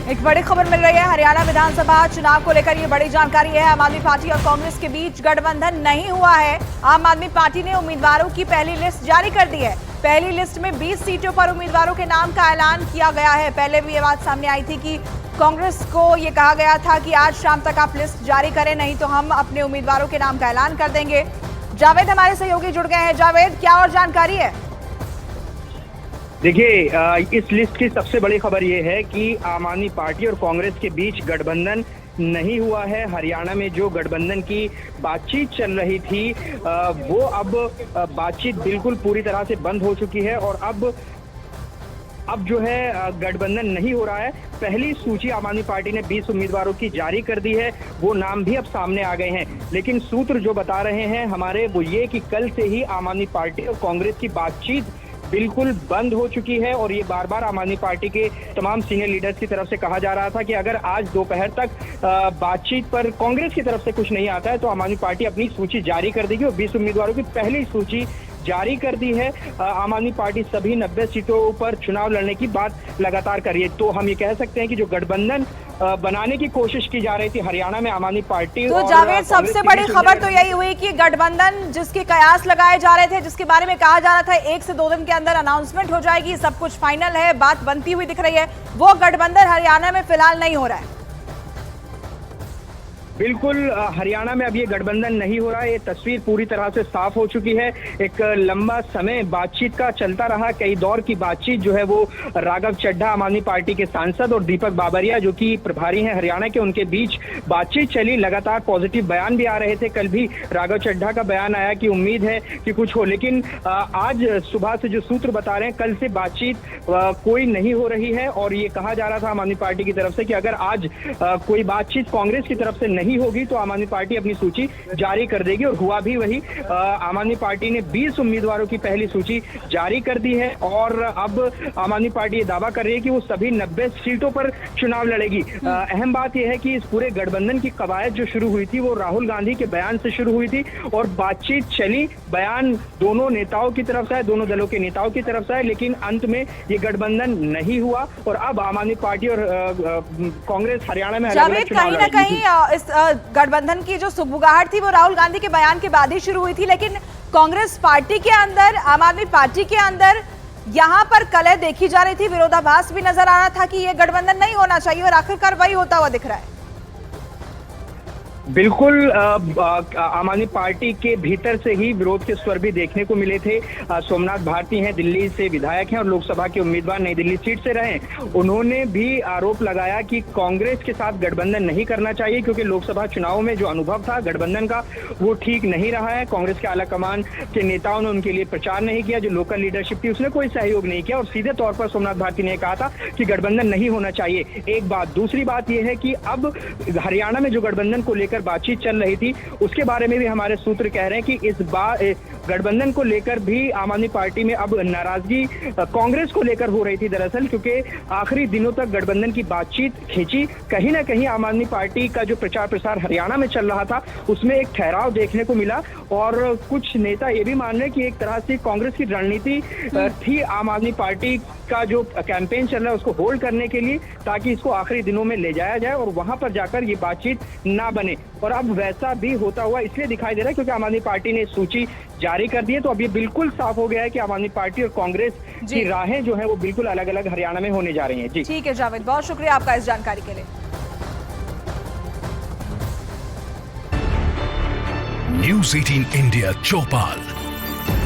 एक बड़ी खबर मिल रही है हरियाणा विधानसभा चुनाव को लेकर। ये बड़ी जानकारी है। आम आदमी पार्टी और कांग्रेस के बीच गठबंधन नहीं हुआ है। आम आदमी पार्टी ने उम्मीदवारों की पहली लिस्ट जारी कर दी है। पहली लिस्ट में 20 सीटों पर उम्मीदवारों के नाम का ऐलान किया गया है। पहले भी ये बात सामने आई थी कि कांग्रेस को ये कहा गया था कि आज शाम तक आप लिस्ट जारी करें, नहीं तो हम अपने उम्मीदवारों के नाम का ऐलान कर देंगे। जावेद हमारे सहयोगी जुड़ गए हैं। जावेद, क्या और जानकारी है? देखिए, इस लिस्ट की सबसे बड़ी खबर ये है कि आम आदमी पार्टी और कांग्रेस के बीच गठबंधन नहीं हुआ है। हरियाणा में जो गठबंधन की बातचीत चल रही थी वो अब बातचीत बिल्कुल पूरी तरह से बंद हो चुकी है और अब जो है गठबंधन नहीं हो रहा है। पहली सूची आम आदमी पार्टी ने 20 उम्मीदवारों की जारी कर दी है। वो नाम भी अब सामने आ गए हैं, लेकिन सूत्र जो बता रहे हैं हमारे वो ये कि कल से ही आम आदमी पार्टी और कांग्रेस की बातचीत बिल्कुल बंद हो चुकी है। और ये बार बार आम आदमी पार्टी के तमाम सीनियर लीडर्स की तरफ से कहा जा रहा था कि अगर आज दोपहर तक बातचीत पर कांग्रेस की तरफ से कुछ नहीं आता है तो आम आदमी पार्टी अपनी सूची जारी कर देगी और 20 उम्मीदवारों की पहली सूची जारी कर दी है। आम आदमी पार्टी सभी 90 सीटों पर चुनाव लड़ने की बात लगातार कर रही है। तो हम ये कह सकते हैं कि जो गठबंधन बनाने की कोशिश की जा रही थी हरियाणा में आम आदमी पार्टी तो जावेद, सबसे बड़ी खबर तो यही हुई कि गठबंधन जिसके कयास लगाए जा रहे थे, जिसके बारे में कहा जा रहा था 1 से 2 दिन के अंदर अनाउंसमेंट हो जाएगी, सब कुछ फाइनल है, बात बनती हुई दिख रही है, वो गठबंधन हरियाणा में फिलहाल नहीं हो रहा है। बिल्कुल, हरियाणा में अब ये गठबंधन नहीं हो रहा है। ये तस्वीर पूरी तरह से साफ हो चुकी है। एक लंबा समय बातचीत का चलता रहा, कई दौर की बातचीत जो है वो राघव चड्ढा आम आदमी पार्टी के सांसद और दीपक बाबरिया जो कि प्रभारी हैं हरियाणा के, उनके बीच बातचीत चली। लगातार पॉजिटिव बयान भी आ रहे थे। कल भी राघव चड्ढा का बयान आया कि उम्मीद है कि कुछ हो, लेकिन आज सुबह से जो सूत्र बता रहे हैं कल से बातचीत कोई नहीं हो रही है। और ये कहा जा रहा था आम आदमी पार्टी की तरफ से कि अगर आज कोई बातचीत कांग्रेस की तरफ से नहीं होगी तो आम आदमी पार्टी अपनी सूची जारी कर देगी। और हुआ भी वही। आम आदमी पार्टी ने 20 उम्मीदवारों की पहली सूची जारी कर दी है और अब आम आदमी पार्टी ये दावा कर रही है कि वो सभी 90 सीटों पर चुनाव लड़ेगी। अहम बात यह है कि इस पूरे गठबंधन की कवायद जो शुरू हुई थी वो राहुल गांधी के बयान से शुरू हुई थी और बातचीत चली। बयान दोनों नेताओं की तरफ से है, दोनों दलों के नेताओं की तरफ से है, लेकिन अंत में ये गठबंधन नहीं हुआ और अब आम आदमी पार्टी और कांग्रेस हरियाणा में अलग-अलग चुनाव कहीं ना कहीं इस गठबंधन की जो सुगबुगाहट थी वो राहुल गांधी के बयान के बाद ही शुरू हुई थी, लेकिन कांग्रेस पार्टी के अंदर, आम आदमी पार्टी के अंदर यहां पर कलह देखी जा रही थी, विरोधाभास भी नजर आ रहा था कि ये गठबंधन नहीं होना चाहिए और आखिरकार वही होता हुआ दिख रहा है। बिल्कुल, आम आदमी पार्टी के भीतर से ही विरोध के स्वर भी देखने को मिले थे। सोमनाथ भारती हैं, दिल्ली से विधायक हैं और लोकसभा के उम्मीदवार नई दिल्ली सीट से रहे। उन्होंने भी आरोप लगाया कि कांग्रेस के साथ गठबंधन नहीं करना चाहिए क्योंकि लोकसभा चुनाव में जो अनुभव था गठबंधन का वो ठीक नहीं रहा है। कांग्रेस के आला कमान के नेताओं ने उनके लिए प्रचार नहीं किया, जो लोकल लीडरशिप थी उसने कोई सहयोग नहीं किया और सीधे तौर पर सोमनाथ भारती ने कहा था कि गठबंधन नहीं होना चाहिए। एक बात। दूसरी बात यह है कि अब हरियाणा में जो गठबंधन को लेकर बातचीत चल रही थी उसके बारे में भी हमारे सूत्र कह रहे हैं कि इस बार गठबंधन को लेकर भी आम आदमी पार्टी में अब नाराजगी कांग्रेस को लेकर हो रही थी दरअसल, क्योंकि आखिरी दिनों तक गठबंधन की बातचीत खींची। कहीं ना कहीं आम आदमी पार्टी का जो प्रचार प्रसार हरियाणा में चल रहा था उसमें एक ठहराव देखने को मिला और कुछ नेता ये भी मान रहे कि एक तरह से कांग्रेस की रणनीति थी आम आदमी पार्टी का जो कैंपेन चल रहा है उसको होल्ड करने के लिए, ताकि इसको आखिरी दिनों में ले जाया जाए और वहां पर जाकर ये बातचीत ना बने। और अब वैसा भी होता हुआ इसलिए दिखाई दे रहा है क्योंकि आम आदमी पार्टी ने सूची जारी कर दी है। तो अब ये बिल्कुल साफ हो गया है कि आम आदमी पार्टी और कांग्रेस की राहें जो है वो बिल्कुल अलग अलग हरियाणा में होने जा रही हैं। जी ठीक है जावेद, बहुत शुक्रिया आपका इस जानकारी के लिए। न्यूज़ 18 इंडिया चौपाल,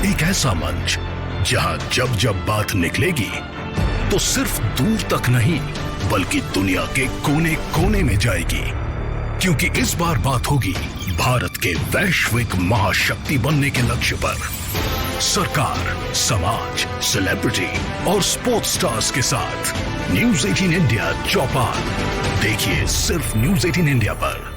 एक ऐसा मंच जहां जब जब बात निकलेगी तो सिर्फ दूर तक नहीं बल्कि दुनिया के कोने कोने में जाएगी, क्योंकि इस बार बात होगी भारत के वैश्विक महाशक्ति बनने के लक्ष्य पर। सरकार, समाज, सेलिब्रिटी और स्पोर्ट्स स्टार्स के साथ न्यूज़ 18 इंडिया चौपाल देखिए सिर्फ न्यूज़ 18 इंडिया पर।